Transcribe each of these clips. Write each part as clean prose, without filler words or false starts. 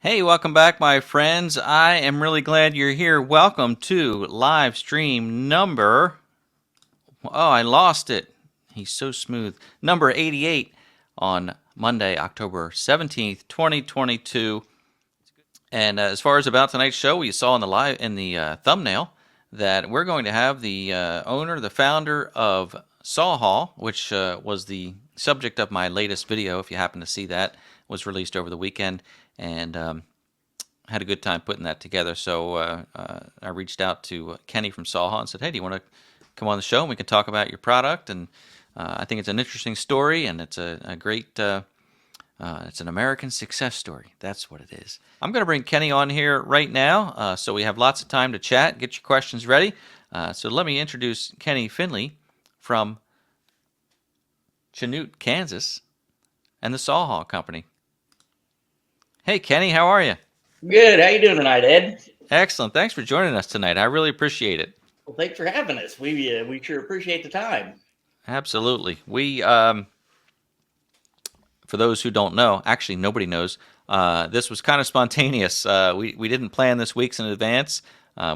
Hey, welcome back, my friends. I am really glad you're here. Welcome to live stream number. Oh, I lost it. He's so smooth. Number 88 on Monday, October 17th, 2022. And as far as about tonight's show, you saw in the thumbnail that we're going to have the owner, the founder of Sawhall, which was the subject of my latest video. If you happen to see that, was released over the weekend, and had a good time putting that together. So I reached out to Kenny from Sawhall and said, "Hey, do you want to come on the show and we can talk about your product?" And I think it's an interesting story, and it's a great. It's an American success story. That's what it is. I'm going to bring Kenny on here right now, so we have lots of time to chat. Get your questions ready. So let me introduce Kenny Finley from Chanute, Kansas, and the Sawhall Company. Hey, Kenny, how are you? Good. How you doing tonight, Ed? Excellent. Thanks for joining us tonight. I really appreciate it. Well, thanks for having us. We sure appreciate the time. Absolutely. We for those who don't know, actually nobody knows. This was kind of spontaneous. We didn't plan this weeks in advance.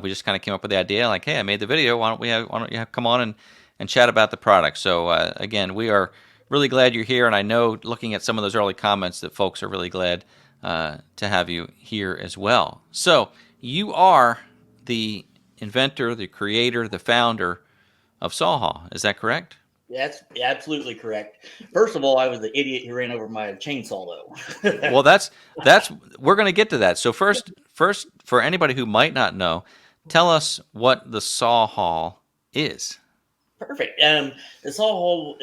We just kind of came up with the idea, like, hey, I made the video. Why don't you come on and chat about the product? So again, we are really glad you're here, and I know, looking at some of those early comments, that folks are really glad to have you here as well. So you are the inventor, the creator, the founder of Sawhall. Is that correct? That's absolutely correct. First of all, I was the idiot who ran over my chainsaw, though. Well, that's we're going to get to that. So first, for anybody who might not know, tell us what the Sawhall is. Perfect. The Sawhall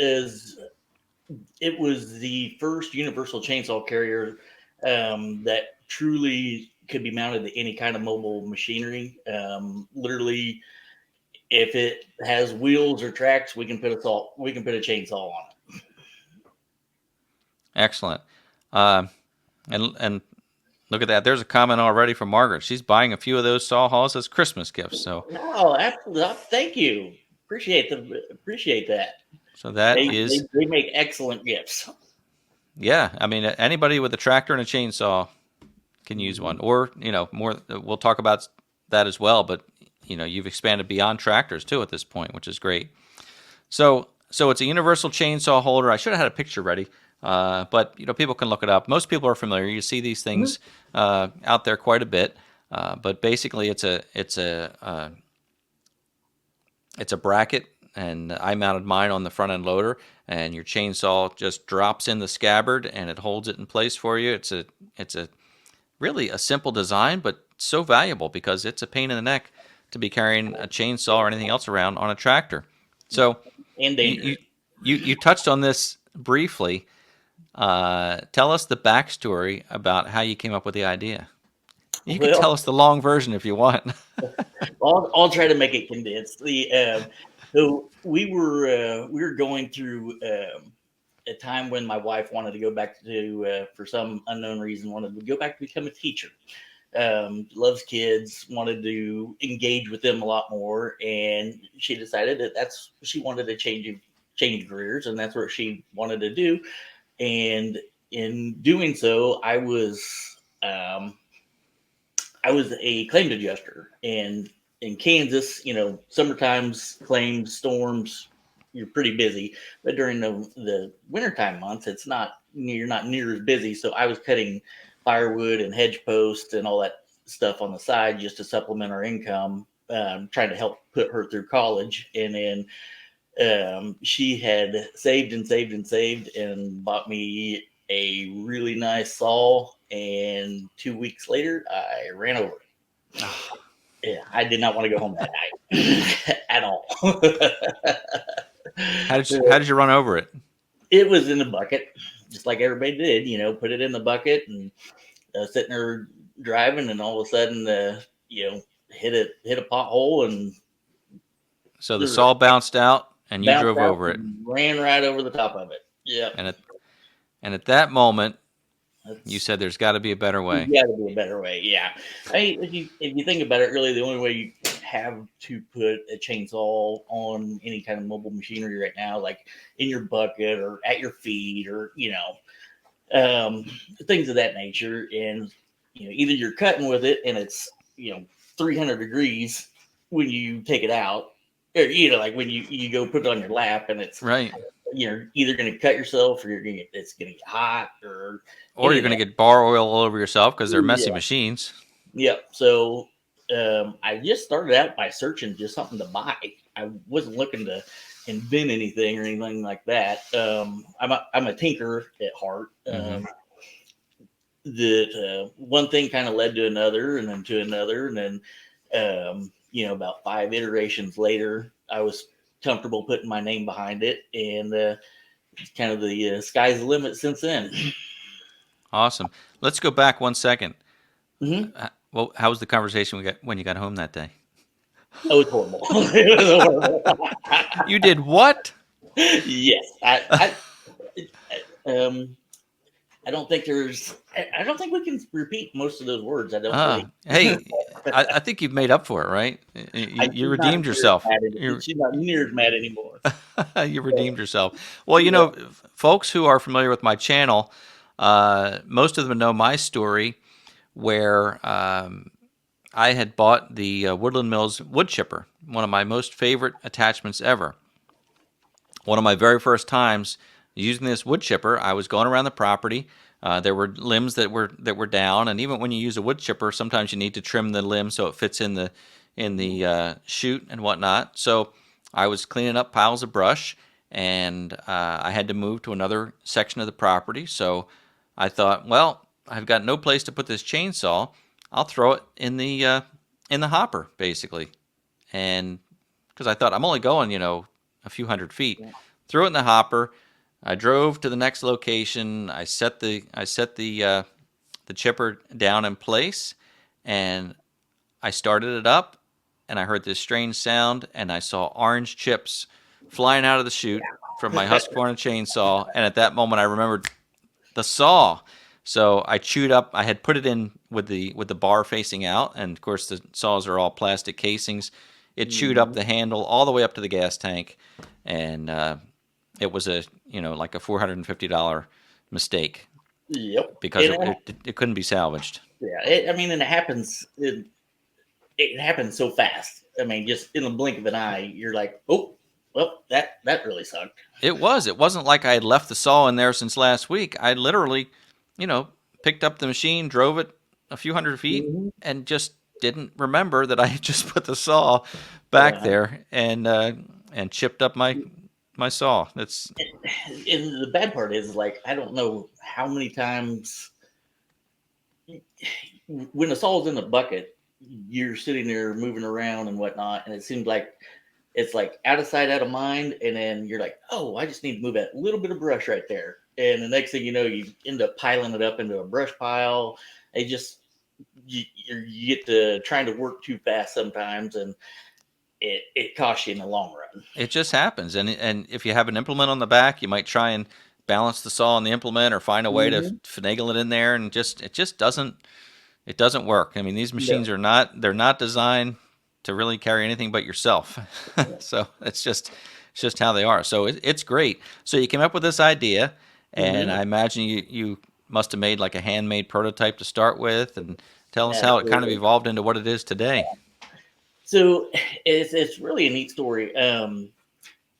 it was the first universal chainsaw carrier that truly could be mounted to any kind of mobile machinery. Literally, if it has wheels or tracks, we can put a chainsaw on it. Excellent. And look at that. There's a comment already from Margaret. She's buying a few of those Sawhalls as Christmas gifts. So No, absolutely. Thank you. Appreciate that. so that They, they is, they make excellent gifts. yeah. I mean, anybody with a tractor and a chainsaw can use one, or more. We'll talk about that as well. But you've expanded beyond tractors too at this point, which is great. So it's a universal chainsaw holder. I should have had a picture ready, but people can look it up. Most people are familiar. You see these things out there quite a bit. But basically, it's a bracket, and I mounted mine on the front end loader, and your chainsaw just drops in the scabbard and it holds it in place for you. It's a really a simple design, but so valuable because it's a pain in the neck to be carrying a chainsaw or anything else around on a tractor. So And you dangerous. you touched on this briefly. Tell us the backstory about how you came up with the idea. You could tell Well, us the long version if you want. I'll try to make it condensed. So we were going through a time when my wife wanted to go back to for some unknown reason wanted to go back to become a teacher. Loves kids, wanted to engage with them a lot more, and she decided that that's she wanted to change careers, and that's what she wanted to do. And in doing so, um, I was a claims adjuster, and in Kansas, summertime's claims, storms, you're pretty busy. But during the wintertime months, you're not near as busy. So I was cutting firewood and hedge posts and all that stuff on the side just to supplement our income, trying to help put her through college. And then she had saved and saved and saved and bought me a really nice saw. And 2 weeks later, I ran over it. Yeah, I did not want to go home that night at all. How did you run over it? It was in the bucket, just like everybody did. Put it in the bucket and sitting there driving, and all of a sudden, hit a pothole and So the saw bounced out and you bounced drove out over it. and ran right over the top of it. Yeah, And at that moment, you that's said there's got to be a better way. got to be a better way. Yeah, if you think about it, really, the only way you have to put a chainsaw on any kind of mobile machinery right now, like in your bucket or at your feet, or things of that nature. And either you're cutting with it and it's 300 degrees when you take it out, or like when you go put it on your lap and it's Right. you're either going to cut yourself or it's going to get hot or Or you're going to get bar oil all over yourself because they're messy Yeah. machines. Yep. So I just started out by searching just something to buy. I wasn't looking to invent anything or anything like that. I'm a tinker at heart. The one thing kind of led to another, and then to another, and then about 5 iterations later, I was comfortable putting my name behind it, and kind of the sky's the limit since then. Awesome. Let's go back 1 second. Mm-hmm. Well, how was the conversation when you got home that day? Oh, it's horrible. It was horrible. You did what? Yes, I don't think I don't think we can repeat most of those words. I don't think. Hey, I think you've made up for it, right? You redeemed yourself. She's not near as mad anymore. You redeemed yourself. Well, folks who are familiar with my channel, most of them know my story, where I had bought the Woodland Mills wood chipper, one of my most favorite attachments ever. One of my very first times using this wood chipper, I was going around the property. There were limbs that were down, and even when you use a wood chipper, sometimes you need to trim the limb so it fits in the chute and whatnot. So I was cleaning up piles of brush, and I had to move to another section of the property. So I thought, well, I've got no place to put this chainsaw. I'll throw it in the hopper, basically, and because I thought I'm only going, a few hundred feet. Yeah. Threw it in the hopper. I drove to the next location. I set the chipper down in place, and I started it up, and I heard this strange sound, and I saw orange chips flying out of the chute from my Husqvarna chainsaw. And at that moment, I remembered the saw. So I chewed up. I had put it in with the bar facing out, and of course the saws are all plastic casings. It chewed up the handle all the way up to the gas tank, and it was like a $450 mistake. Yep. Because it couldn't be salvaged. Yeah, and it happens. It happens so fast. I mean, just in the blink of an eye, you're like, oh, well, that really sucked. It wasn't like I had left the saw in there since last week. I literally, picked up the machine, drove it a few hundred feet, and just didn't remember that I had just put the saw back there and chipped up my saw. That's and the bad part is, like, I don't know how many times when the saw's in the bucket, you're sitting there moving around and whatnot, and it seems like it's like out of sight, out of mind, and then you're like, oh, I just need to move that little bit of brush right there, and the next thing you know, you end up piling it up into a brush pile. You get to trying to work too fast sometimes, and it costs you in the long run. It just happens, and if you have an implement on the back, you might try and balance the saw on the implement or find a way to finagle it in there, and it just doesn't work. I mean, these machines are not designed to really carry anything but yourself. So it's just how they are. So it's great. So you came up with this idea, and I imagine you must have made like a handmade prototype to start with, and tell us how it kind of evolved into what it is today. So it's really a neat story.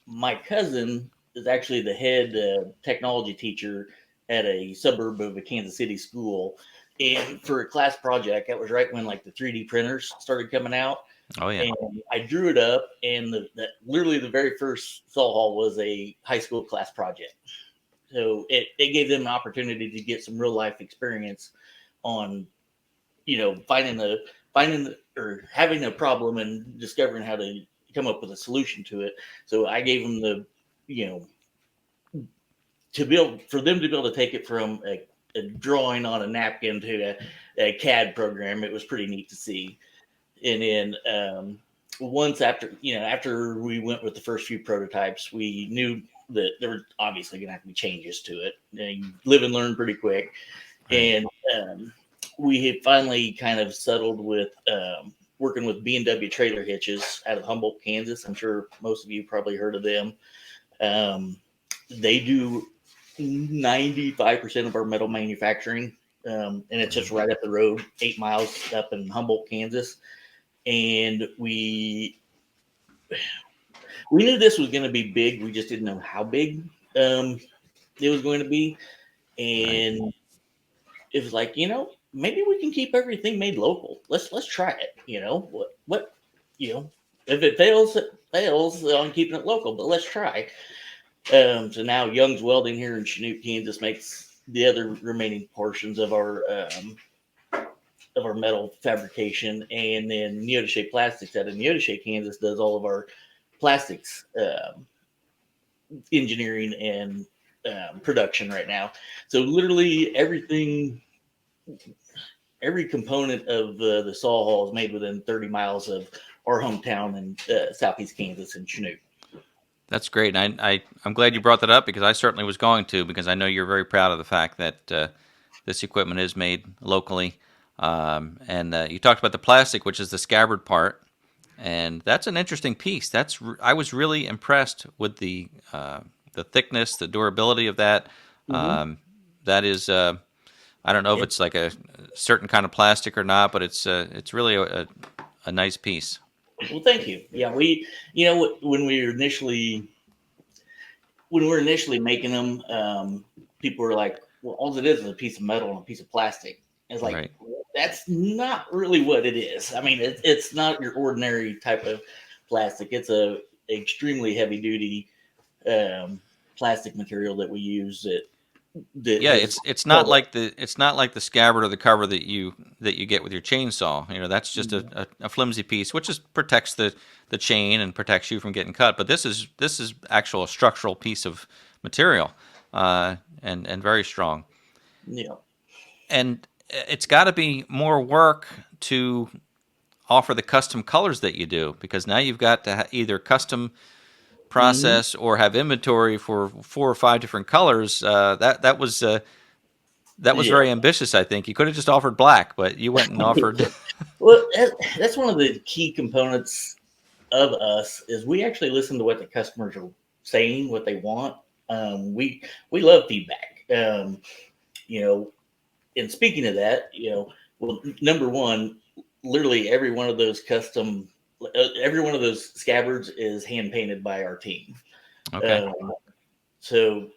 My cousin is actually the head technology teacher at a suburb of a Kansas City school. And for a class project, that was right when like the 3D printers started coming out. Oh yeah. And I drew it up, and literally the very first Sawhall was a high school class project. So it gave them an opportunity to get some real life experience on, finding or having a problem and discovering how to come up with a solution to it. So I gave them for them to be able to take it from a drawing on a napkin to a CAD program. It was pretty neat to see. And then once after we went with the first few prototypes, we knew that there were obviously going to have to be changes to it. You live and learn pretty quick. Right. And we had finally kind of settled with working with B&W Trailer Hitches out of Humboldt, Kansas. I'm sure most of you probably heard of them. They do 95% of our metal manufacturing and it's just right up the road, 8 miles up in Humboldt, Kansas. And we knew this was going to be big. We just didn't know how big it was going to be. And right. It was like, maybe we can keep everything made local. Let's try it. What if it fails, it fails on keeping it local. But let's try. So now Young's Welding here in Chanute, Kansas makes the other remaining portions of our metal fabrication, and then Neodesha Plastics out of Neodesha, Kansas does all of our plastics engineering and production right now. So literally every component of the Sawhall is made within 30 miles of our hometown in southeast Kansas in Chanute. That's great. And I'm glad you brought that up, because I certainly was going to, because I know you're very proud of the fact that this equipment is made locally. And you talked about the plastic, which is the scabbard part, and that's an interesting piece. I was really impressed with the thickness, the durability of that. Mm-hmm. That is, I don't know if it's like a certain kind of plastic or not, but it's really a nice piece. Well, thank you. Yeah, when we were initially making them, people were like, "Well, all it is a piece of metal and a piece of plastic." And it's like, right. That's not really what it is. I mean, it's not your ordinary type of plastic. It's a extremely heavy duty plastic material that we use. It's not like the scabbard or the cover that you get with your chainsaw. That's just a flimsy piece, which just protects the chain and protects you from getting cut. But this is actual structural piece of material, and very strong. Yeah. And it's got to be more work to offer the custom colors that you do, because now you've got to either custom process or have inventory for 4 or 5 different colors. That was very ambitious. I think you could have just offered black, but you went and offered. Well, that's one of the key components of us, is we actually listen to what the customers are saying, what they want. We love feedback. And speaking of that, well, number one, literally every one of those scabbards is hand painted by our team. Okay. So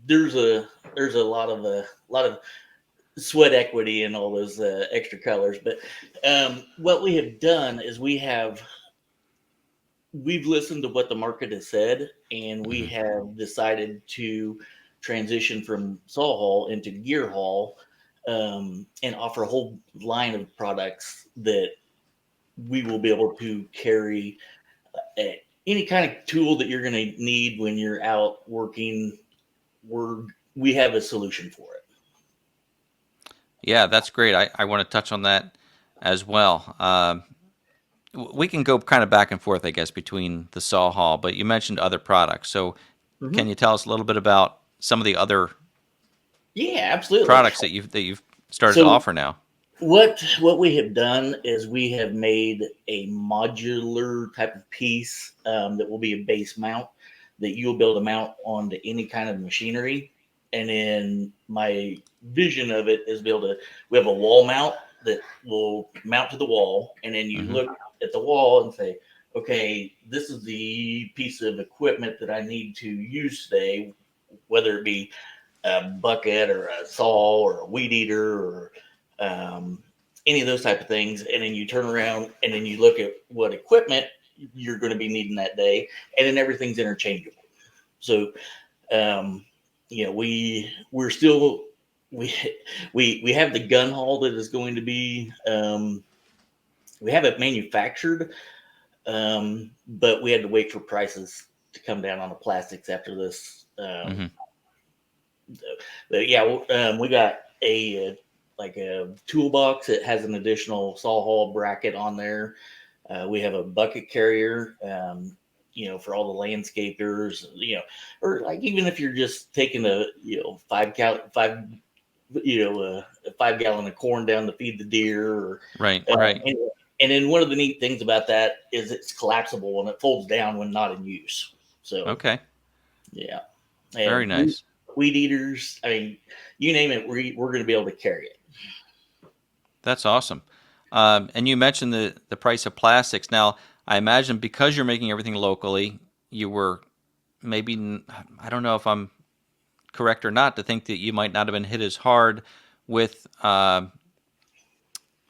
there's a lot of sweat equity in all those extra colors. But what we have done is we've listened to what the market has said, and we have decided to transition from Sawhall into Gearhall, and offer a whole line of products that we will be able to carry any kind of tool that you're going to need when you're out working. We have a solution for it. Yeah, that's great. I want to touch on that as well. We can go kind of back and forth, I guess, between the Sawhall, but you mentioned other products. So can you tell us a little bit about some of the other absolutely products that you've started to offer now? What we have done is we have made a modular type of piece that will be a base mount that you'll be able to mount onto any kind of machinery. And then my vision of it is we have a wall mount that will mount to the wall, and then you look at the wall and say, okay, this is the piece of equipment that I need to use today, whether it be a bucket or a saw or a weed eater or any of those type of things. And then you turn around and then you look at what equipment you're going to be needing that day, and then everything's interchangeable. So, we're still, we have the gun haul that is going to be, we have it manufactured, but we had to wait for prices to come down on the plastics after this. But yeah, we got a toolbox that has an additional Sawhall bracket on there. We have a bucket carrier, for all the landscapers, or like even if you're just taking a 5 gallon of corn down to feed the deer, or right. And then one of the neat things about that is it's collapsible and it folds down when not in use. So okay, yeah, very nice. weed eaters. I mean, you name it, we're going to be able to carry it. That's awesome. And you mentioned the price of plastics. Now, I imagine because you're making everything locally, you were maybe, I don't know if I'm correct or not, to think that you might not have been hit as hard with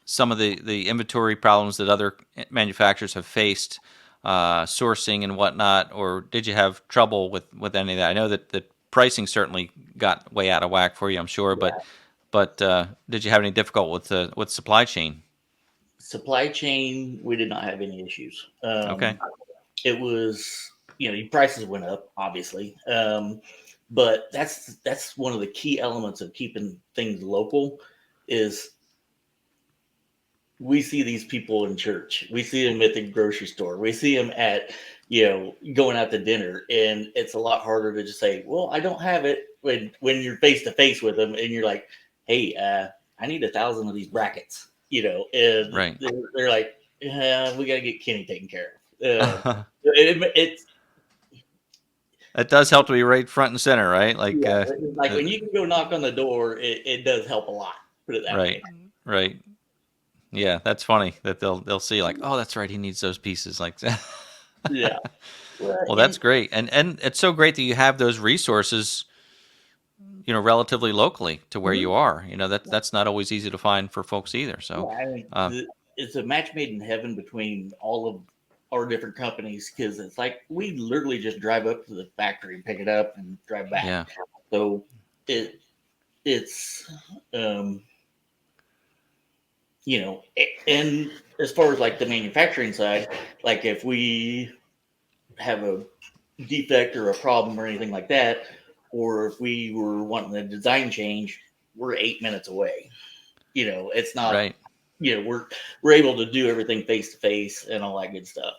some of the inventory problems that other manufacturers have faced, sourcing and whatnot, or did you have trouble with any of that? I know that the pricing certainly got way out of whack for you, I'm sure, Yeah. but did you have any difficulty with supply chain? Supply chain, we did not have any issues. Okay. It was, the prices went up, obviously. But that's one of the key elements of keeping things local is we see these people in church. We see them at the grocery store. We see them at, going out to dinner. And it's a lot harder to just say, well, I don't have it when you're face to face with them and you're like, hey, I need 1,000 of these brackets, and Right. they're like, we got to get Kenny taken care of. It's It does help to be right front and center, right? Like, yeah, like when you can go knock on the door, it does help a lot. Put it that right, way. right. Yeah, that's funny that they'll see like, oh, that's right, he needs those pieces like that. Yeah. Well, Well, that's and great, and it's so great that you have those resources, relatively locally to where mhm. you are. That's not always easy to find for folks either. Yeah, So, I mean, uh, it's a match made in heaven between all of our different companies because it's like we literally just drive up to the factory and pick it up and drive back. yeah, So it it's um, and as far as like the manufacturing side, like if we have a defect or a problem or anything like that, or if we were wanting a design change, we're 8 minutes away. It's not. right, We're able to do everything face to face and all that good stuff.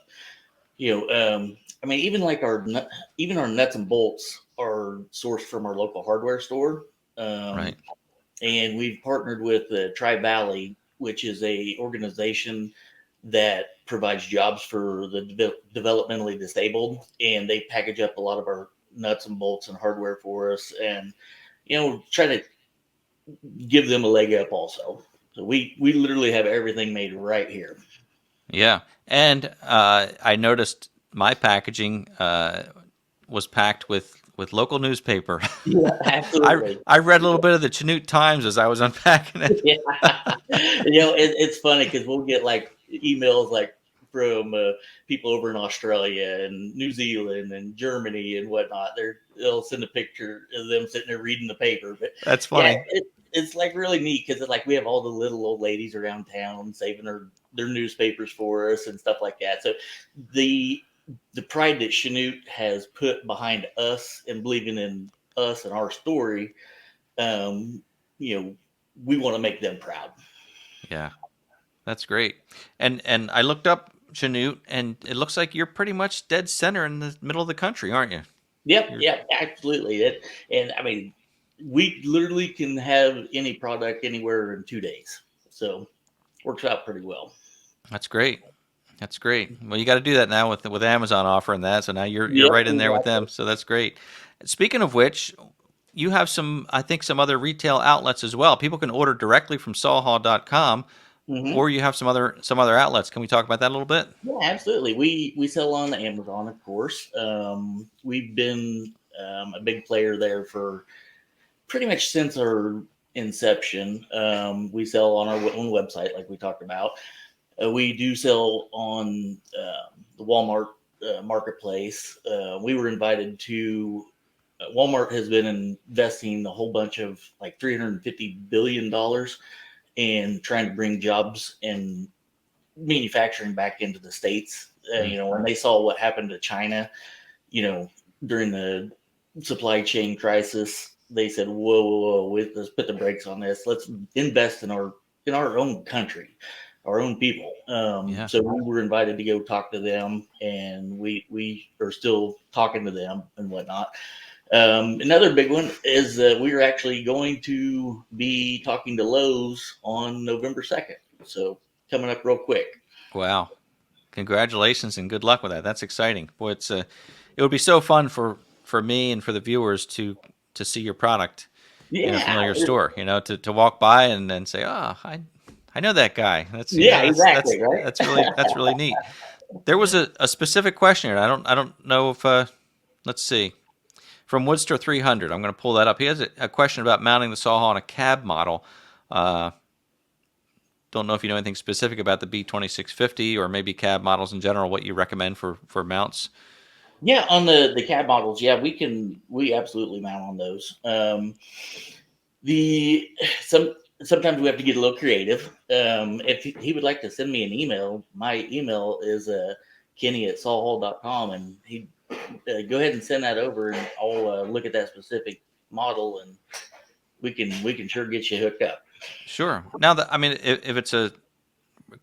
I mean, even our nuts and bolts are sourced from our local hardware store, um, right. and we've partnered with Tri Valley, which is a organization that provides jobs for the developmentally disabled, and they package up a lot of our nuts and bolts and hardware for us, and try to give them a leg up also. So we literally have everything made right here. Yeah, and I noticed my packaging was packed with local newspaper. Yeah, I absolutely. I read a little bit of the Chanute Times as I was unpacking it. Yeah. It's funny because we'll get like emails like from people over in Australia and New Zealand and Germany and whatnot. They'll send a picture of them sitting there reading the paper. But That's yeah, funny. it's like really neat because it's like we have all the little old ladies around town saving their newspapers for us and stuff like that. So the the pride that Chanute has put behind us and believing in us and our story, um, you know, we want to make them proud. Yeah, that's great. And I looked up Chanute, and it looks like you're pretty much dead center in the middle of the country, aren't you? Yep, You're yep, absolutely. And I mean, we literally can have any product anywhere in 2 days. So works out pretty well. That's great. That's great. Well, you got to do that now with Amazon offering that. So now you're Yep, right in there with exactly. them. So that's great. Speaking of which, you have I think some other retail outlets as well. People can order directly from sawhall.com, Hmm. or you have some other outlets. Can we talk about that a little bit? Yeah, absolutely. We sell on Amazon, of course. We've been a big player there for pretty much since our inception. We sell on our own website, like we talked about. We do sell on the Walmart marketplace. We were invited to. Walmart has been investing a whole bunch of like $350 billion in trying to bring jobs and manufacturing back into the states. Mm, When they saw what happened to China, you know, during the supply chain crisis, they said, "Whoa, whoa, whoa! Let's put the brakes on this. Let's invest in our own country, our own people." yeah, So we were invited to go talk to them, and we are still talking to them and whatnot. Another big one is that we are actually going to be talking to Lowe's on November 2nd. So coming up real quick. wow. Congratulations and good luck with that. That's exciting. Boy, it would be so fun for me and for the viewers to to see your product in a Yeah, familiar store. To walk by and then say, "Oh, I know that guy." That's yeah, that's exactly, that's right? that's really neat. There was a specific question here. I don't know if let's see. From Woodster 300, I'm going to pull that up. He has a question about mounting the Sawhall on a cab model. Uh, don't know if you know anything specific about the B2650 or maybe cab models in general. What you recommend for mounts? Yeah, on the cab models, yeah, we absolutely mount on those. The sometimes we have to get a little creative. If he would like to send me an email, my email is Kenny@sawhall.com, and he go ahead and send that over, and I'll look at that specific model, and we can sure get you hooked up. Sure. Now that I mean, if it's a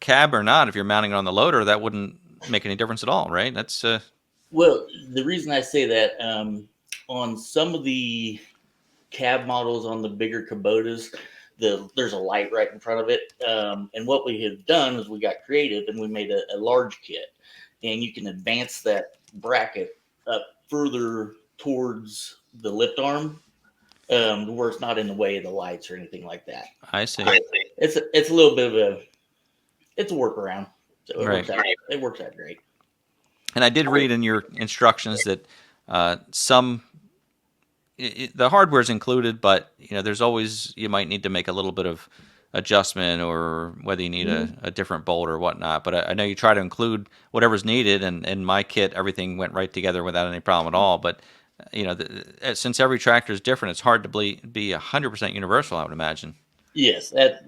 cab or not, if you're mounting it on the loader, that wouldn't make any difference at all, right? That's Well, the reason I say that on some of the cab models on the bigger Kubotas, there's a light right in front of it. And what we have done is we got creative and we made a large kit, and you can advance that bracket up further towards the lift arm, where it's not in the way of the lights or anything like that. I see. So it's a little bit of a workaround. So Right. it works out great. And I did read in your instructions that some the hardware is included, but there's always you might need to make a little bit of adjustment, or whether you need a different bolt or whatnot. But I know you try to include whatever's needed, and in my kit, everything went right together without any problem at all. But since every tractor is different, it's hard to be 100% universal, I would imagine. Yes, that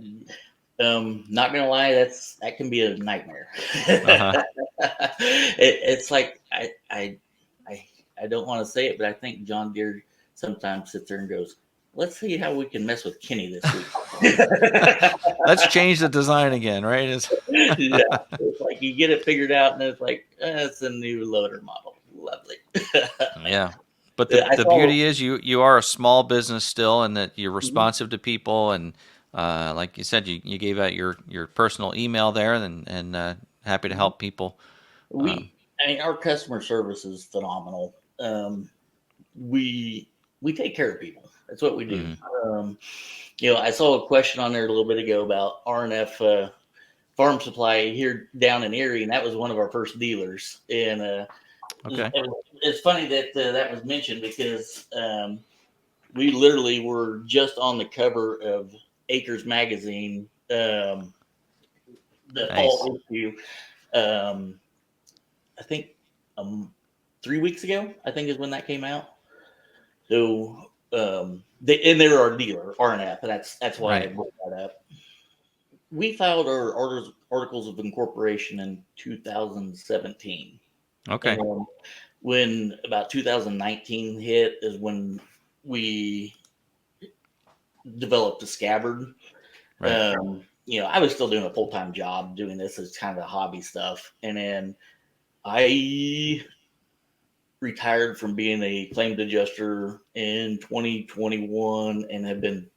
not gonna lie, that can be a nightmare. Uh-huh. It's like I don't want to say it, but I think John Deere sometimes sits there and goes, "Let's see how we can mess with Kenny this week." Let's change the design again, right? Yeah, it's like you get it figured out, and it's like it's a new loader model. Lovely. Yeah. But I the saw. beauty is you are a small business still, and that you're Mhm. responsive to people, and like you said, you gave out your personal email there, and happy to help people. Um, I mean, our customer service is phenomenal. We we take care of people. That's what we do. mhm. Um, I saw a question on there a little bit ago about RNF Farm Supply here down in Erie, and that was one of our first dealers. And Okay. it's funny that that was mentioned because we literally were just on the cover of Acres Magazine, the Nice. fall issue. Um, I think 3 weeks ago, I think is when that came out. So they're our dealer, RNF, and that's why I Right. brought that up. We filed our articles of incorporation in 2017, Okay. and when about 2019 hit is when we developed the scabbard. Right. I was still doing a full time job doing this as kind of hobby stuff, and then I retired from being a claims adjuster in 2021 and have been,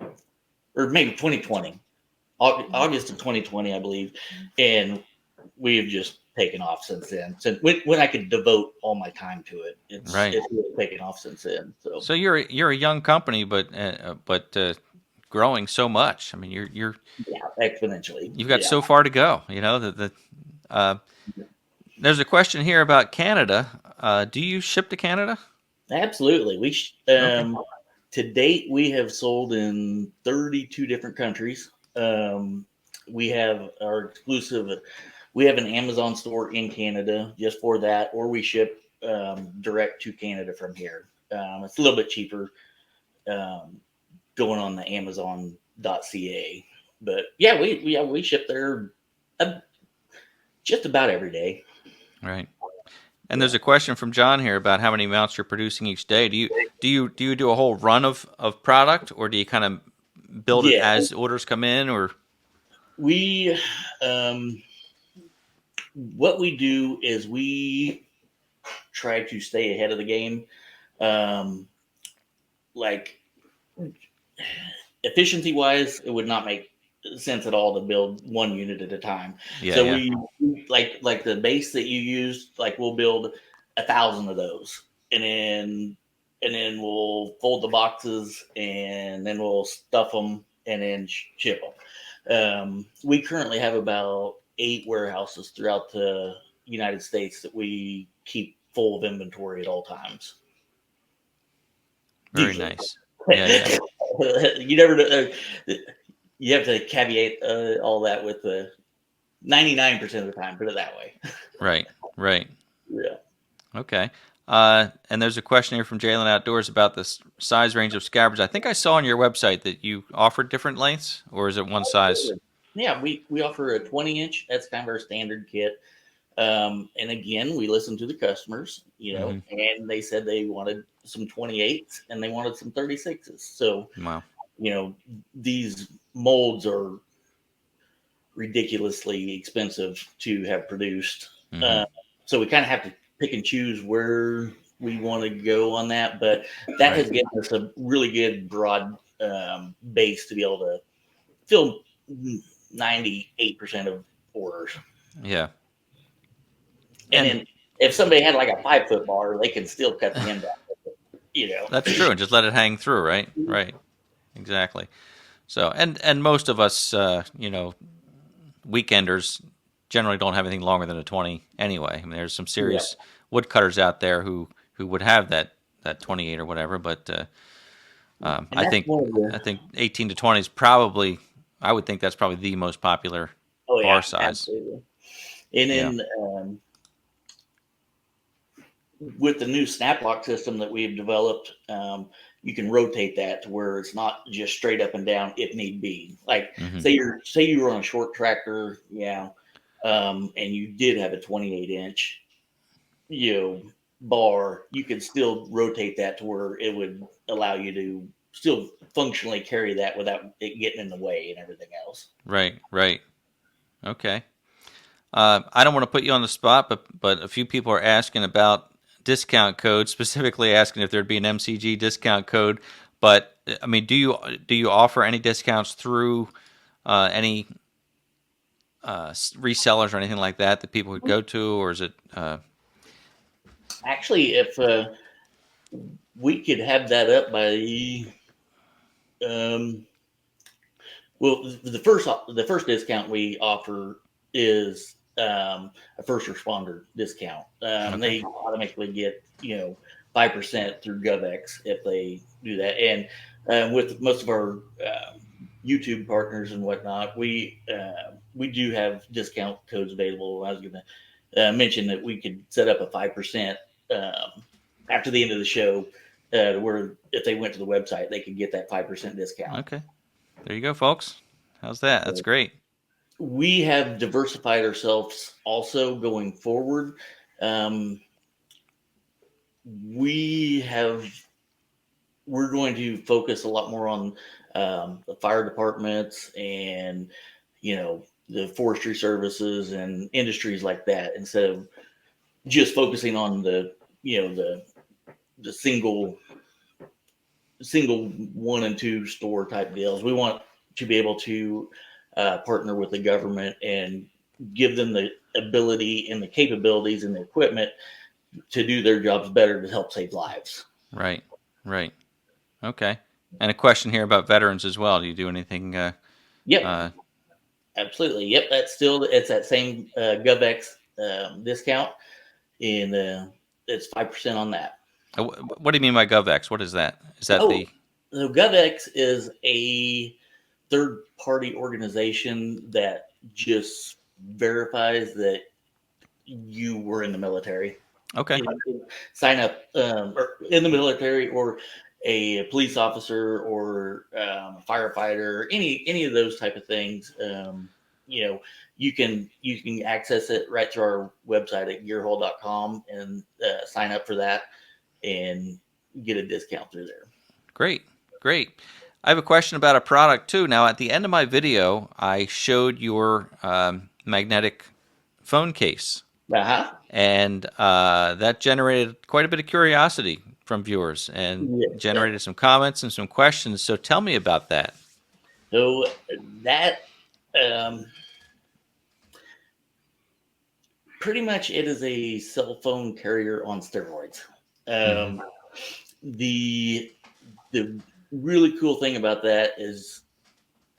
or maybe 2020, August of 2020, I believe, and we have just taken off since then. Since when I could devote all my time to it, Right. it's really taken off since then. So So you're a young company, but growing so much. I mean, yeah, exponentially, you've got yeah, so far to go. Uh, there's a question here about Canada. Do you ship to Canada? absolutely. Okay. To date we have sold in 32 different countries. We have our exclusive. We have an Amazon store in Canada just for that, or we ship direct to Canada from here. It's a little bit cheaper um, going on the Amazon.ca, but yeah, we ship there uh, just about every day. Right. And Yeah, there's a question from John here about how many mounts you're producing each day. Do you do a whole run of product, or do you kind of build it yeah. as orders come in, or We um, what we do is we try to stay ahead of the game. Um, like efficiency wise, it would not make sense at all to build one unit at a time. yeah, So yeah, we like the base that you used, like we'll build 1,000 of those, and then and then we'll fold the boxes, and then we'll stuff them and then ship them. We currently have about 8 warehouses throughout the United States that we keep full of inventory at all times. Very Usually. nice. Yeah. You never know. You have to caveat all that with 99% of the time, put it that way. Right. Yeah. Okay. And there's a question here from Jalen Outdoors about the size range of scabbards. I think I saw on your website that you offered different lengths, or is it one size? Yeah, we offer a 20-inch. That's kind of our standard kit. And again, we listened to the customers, and they said they wanted some 28s and they wanted some 36s. So, Wow. These molds are ridiculously expensive to have produced. So we kind of have to pick and choose where we want to go on that. But that has given us a really good broad base to be able to fill 98% of orders. Yeah. And then if somebody had like a 5-foot bar, they can still cut the end off. That's true, and just let it hang through, right? Right. Exactly. So, and most of us, weekenders generally don't have anything longer than a 20 anyway. I mean, there's some serious woodcutters out there who would have that 28 or whatever, but I think 18 to 20 is probably, I would think that's probably the most popular bar size. Absolutely. And then with the new snap lock system that we've developed, you can rotate that to where it's not just straight up and down if need be. Like say you were on a short tractor, and you did have a 28-inch, bar, you could still rotate that to where it would allow you to still functionally carry that without it getting in the way and everything else. Right. Okay. I don't want to put you on the spot, but a few people are asking about discount codes, specifically asking if there'd be an MCG discount code. But I mean, do you offer any discounts through any resellers or anything like that people would go to, or is it? Actually, if we could have that up by, well, the first discount we offer is a first responder discount. They automatically get 5% through GovX if they do that, and with most of our YouTube partners and whatnot, we do have discount codes available. I was going to mention that we could set up a 5% after the end of the show, where if they went to the website, they could get that 5% discount. Okay, there you go, folks. How's that? That's great. We have diversified ourselves also going forward. We're going to focus a lot more on the fire departments and the forestry services and industries like that, instead of just focusing on the single 1 and 2 store type deals. We want to be able to partner with the government and give them the ability and the capabilities and the equipment to do their jobs better to help save lives. Right. Okay. And a question here about veterans as well. Do you do anything? Yep. Absolutely. Yep. It's that same GovX discount, and it's 5% on that. What do you mean by GovX? What is that? Is that So GovX is a third-party organization that just verifies that you were in the military. Okay. Sign up or in the military, or a police officer, or a firefighter, any of those type of things. You can access it right through our website at gearhole.com and sign up for that and get a discount through there. Great. I have a question about a product too. Now, at the end of my video, I showed your magnetic phone case. And that generated quite a bit of curiosity from viewers and generated some comments and some questions. So tell me about that. So that pretty much it is a cell phone carrier on steroids. the really cool thing about that is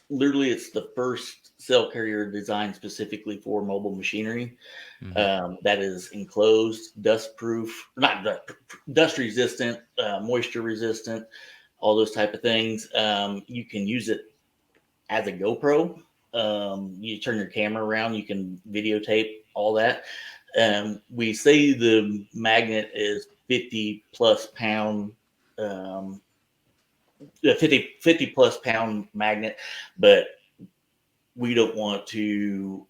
literally it's the first cell carrier designed specifically for mobile machinery. That is enclosed, dust proof, not dust resistant, moisture resistant, all those type of things. You can use it as a GoPro. You turn your camera around, you can videotape all that. We say the magnet is 50 plus pound, 50 plus pound magnet, but we don't want to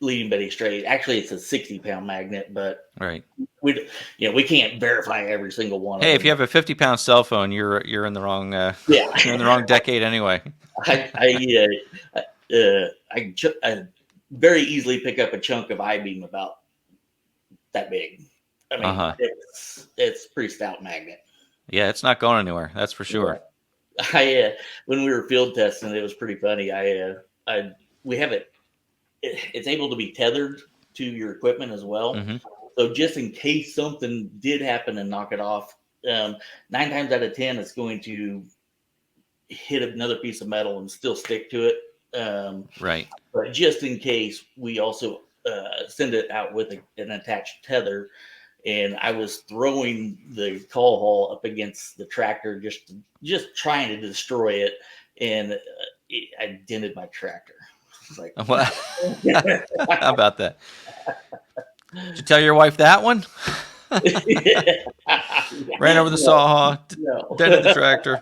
lead anybody straight. Actually, it's a 60-pound magnet, but Right. we can't verify every single one of Hey, them. if you have a 50-pound cell phone, you're in the wrong Yeah. you're in the wrong decade anyway. I very easily pick up a chunk of I-beam about that big. I mean, Uh-huh. it's pretty stout magnet. Yeah, it's not going anywhere. That's for sure. Yeah. When we were field testing, it was pretty funny. We have it's able to be tethered to your equipment as well. Mm-hmm. So just in case something did happen and knock it off, 9 times out of 10, it's going to hit another piece of metal and still stick to it. Right. But just in case, we also send it out with an attached tether. And I was throwing the Callhall up against the tractor, just trying to destroy it, and I dented my tractor. It's like, What? How about that? Did you tell your wife that one? Ran over the Sawhall, dented the tractor.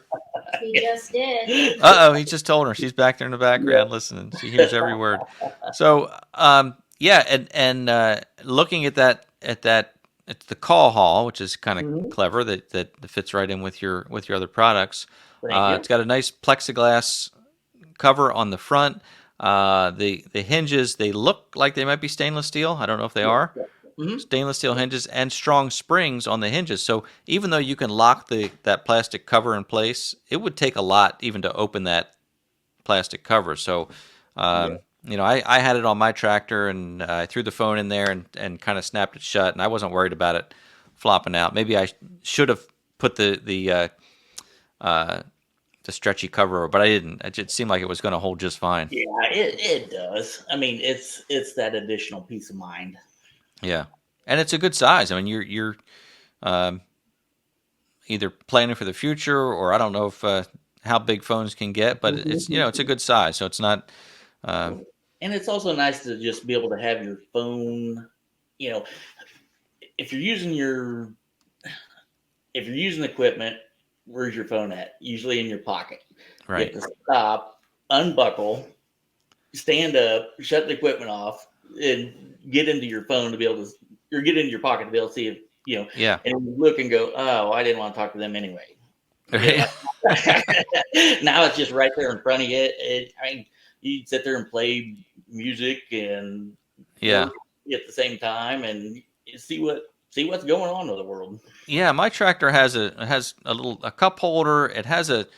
He just did. He just told her. She's back there in the background listening. She hears every word. So, yeah, and looking at that, it's the Callhall, which is kind of clever that fits right in with your other products. It's got a nice plexiglass cover on the front. The hinges, they look like they might be stainless steel. I don't know if they are. Stainless steel hinges and strong springs on the hinges. So even though you can lock that plastic cover in place, it would take a lot even to open that plastic cover. So, I had it on my tractor, and I threw the phone in there and kind of snapped it shut, and I wasn't worried about it flopping out. Maybe I should have put the stretchy cover, but I didn't. It just seemed like it was going to hold just fine. Yeah, it does. I mean, it's that additional peace of mind. Yeah, and it's a good size. I mean, you're either planning for the future, or I don't know if how big phones can get, but it's a good size. So it's not. And it's also nice to just be able to have your phone. If you're using equipment, where's your phone at? Usually in your pocket. Right. You have to stop, unbuckle, stand up, shut the equipment off, and get into your phone to be able to, or get into your pocket to be able to see if, Yeah. and you look and go, oh, I didn't want to talk to them anyway. Right. Now it's just right there in front of you. You sit there and play music and at the same time and see what's going on in the world. Yeah, my tractor has a cup holder. It has a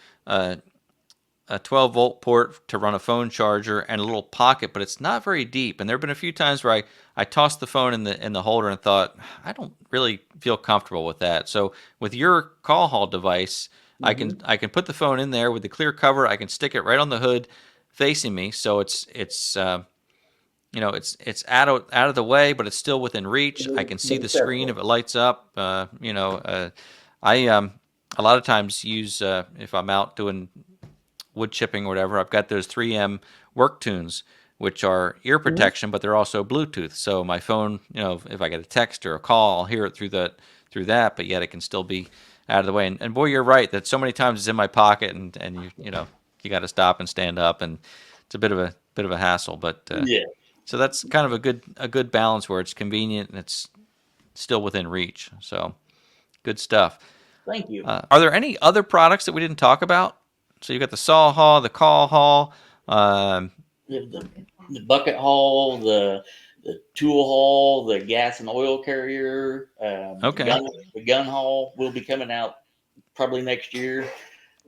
12-volt port to run a phone charger and a little pocket, but it's not very deep. And there have been a few times where I tossed the phone in the holder and thought, I don't really feel comfortable with that. So with your Callhall device, I can put the phone in there with the clear cover. I can stick it right on the hood, facing me, so it's out of the way, but it's still within reach. I can see the screen if it lights up. I a lot of times use if I'm out doing wood chipping or whatever, I've got those 3M work tunes, which are ear protection, but they're also Bluetooth. So my phone, if I get a text or a call, I'll hear it through that, but yet it can still be out of the way. And boy, you're right that so many times it's in my pocket, and you got to stop and stand up, and it's a bit of a hassle. But so that's kind of a good balance where it's convenient and it's still within reach. So good stuff. Thank you. Are there any other products that we didn't talk about? So you got the Sawhall, the Callhall, the bucket haul, the tool haul, the gas and oil carrier. The gun haul will be coming out probably next year.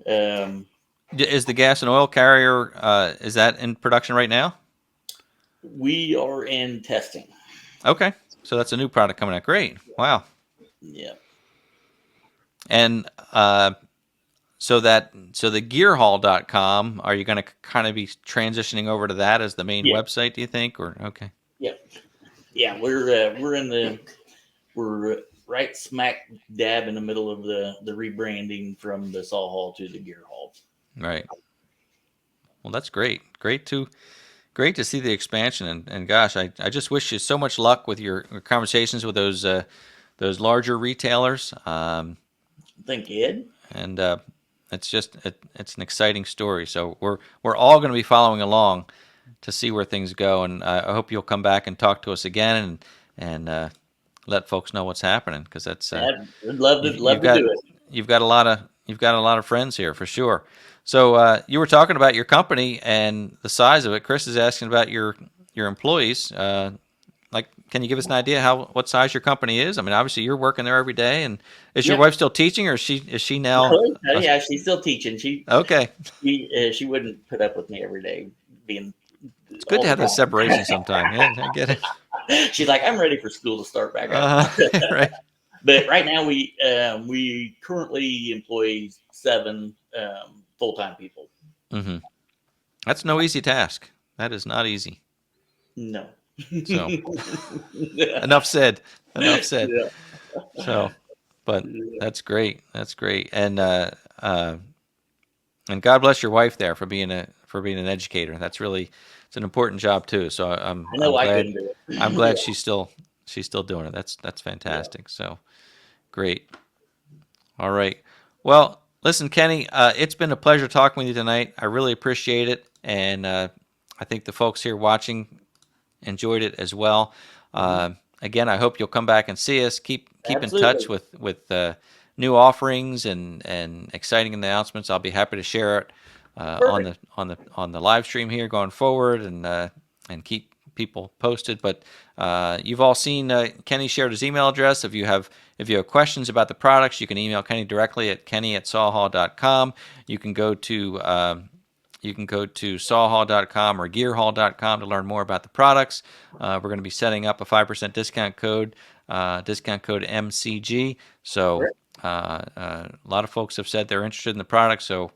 Is the gas and oil carrier is that in production right now? We are in testing. Okay, so that's a new product coming out. Great. Wow. Yeah. And so the gearhall.com, are you going to kind of be transitioning over to that as the main Yeah. website, do you think? Or okay. Yeah, we're right smack dab in the middle of the rebranding from the Sawhall to the Gear Hall. Right. Well, that's great. Great to see the expansion, and gosh, I just wish you so much luck with your conversations with those larger retailers. Thank you, Ed. And it's just it's an exciting story. So we're all going to be following along to see where things go, and I hope you'll come back and talk to us again and let folks know what's happening, because that's I'd love to you've do got it. you've got a lot of friends here for sure. So you were talking about your company and the size of it. Chris is asking about your employees. Like, can you give us an idea what size your company is? I mean, obviously you're working there every day, and is your Yep. wife still teaching, or is she now? No, yeah, she's still teaching. Okay, She wouldn't put up with me every day being. it's good to have that separation sometime. Yeah, I get it. She's like, I'm ready for school to start back up. Right. But right now we currently employ 7 full-time people. Mm-hmm. That's no easy task. That is not easy. No. So enough said. Enough said. Yeah. So, but Yeah. that's great. That's great. And God bless your wife there for being an educator. That's really, it's an important job too. So I'm I know I glad couldn't do it. I'm glad she's still doing it. That's fantastic. So great. All right. Well, listen, Kenny, it's been a pleasure talking with you tonight. I really appreciate it, and I think the folks here watching enjoyed it as well. Again, I hope you'll come back and see us. Keep in touch with new offerings and exciting announcements. I'll be happy to share it on the live stream here going forward, and keep people posted. But you've all seen Kenny shared his email address. If you have questions about the products, you can email Kenny directly at kenny@sawhall.com. You can go to sawhall.com or gearhall.com to learn more about the products. We're going to be setting up a 5% discount code MCG. So a lot of folks have said they're interested in the product, so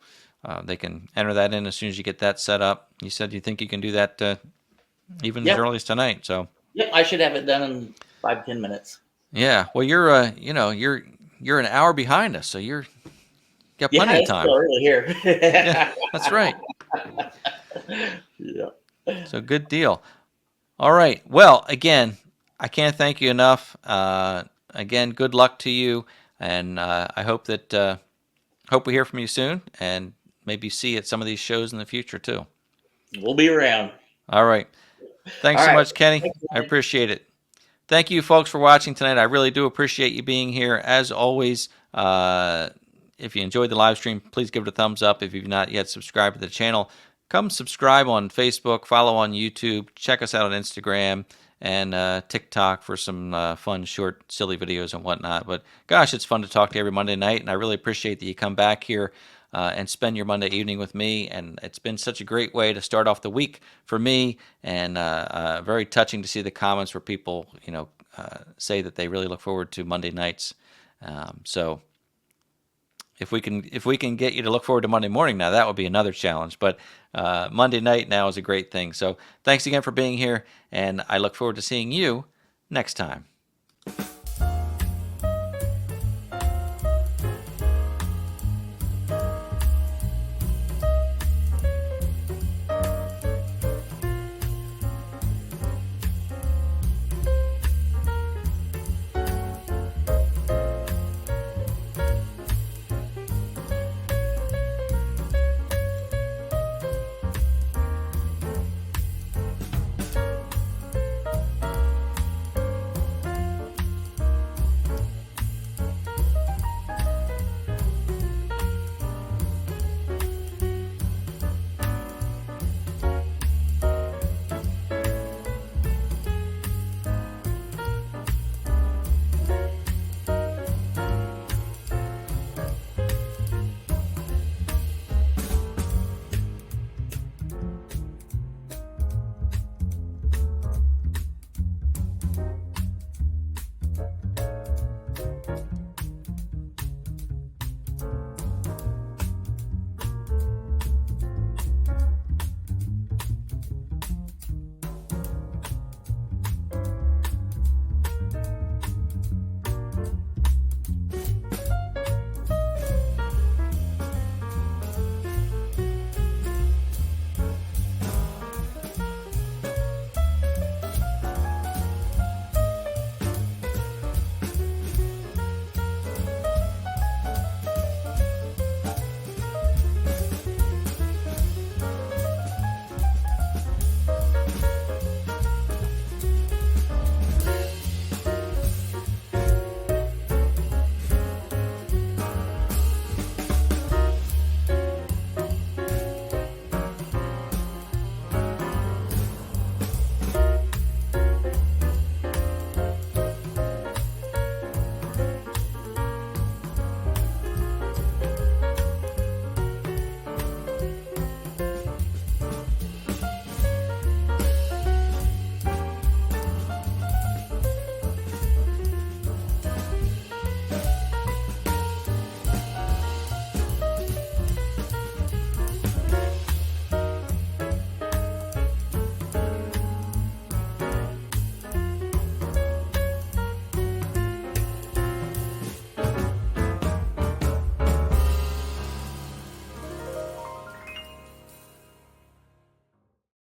they can enter that in as soon as you get that set up. You said you think you can do that even as early as tonight. So yep, I should have it done in 5-10 minutes. yeah, well, you're you're an hour behind us, so you got plenty of time. Still early here. Yeah, that's right. Yeah. So good deal. All right. Well, again, I can't thank you enough. Again, good luck to you, and I hope that hope we hear from you soon, and maybe see you at some of these shows in the future too. We'll be around. All right. Thanks so much, Kenny. I appreciate it. Thank you, folks, for watching tonight. I really do appreciate you being here. As always, if you enjoyed the live stream, please give it a thumbs up. If you've not yet subscribed to the channel, come subscribe on Facebook, follow on YouTube, check us out on Instagram and TikTok for some fun, short, silly videos and whatnot. But gosh, it's fun to talk to you every Monday night, and I really appreciate that you come back here and spend your Monday evening with me. And it's been such a great way to start off the week for me, and very touching to see the comments where people, say that they really look forward to Monday nights. So if we can get you to look forward to Monday morning now, that would be another challenge. But Monday night now is a great thing. So thanks again for being here, and I look forward to seeing you next time.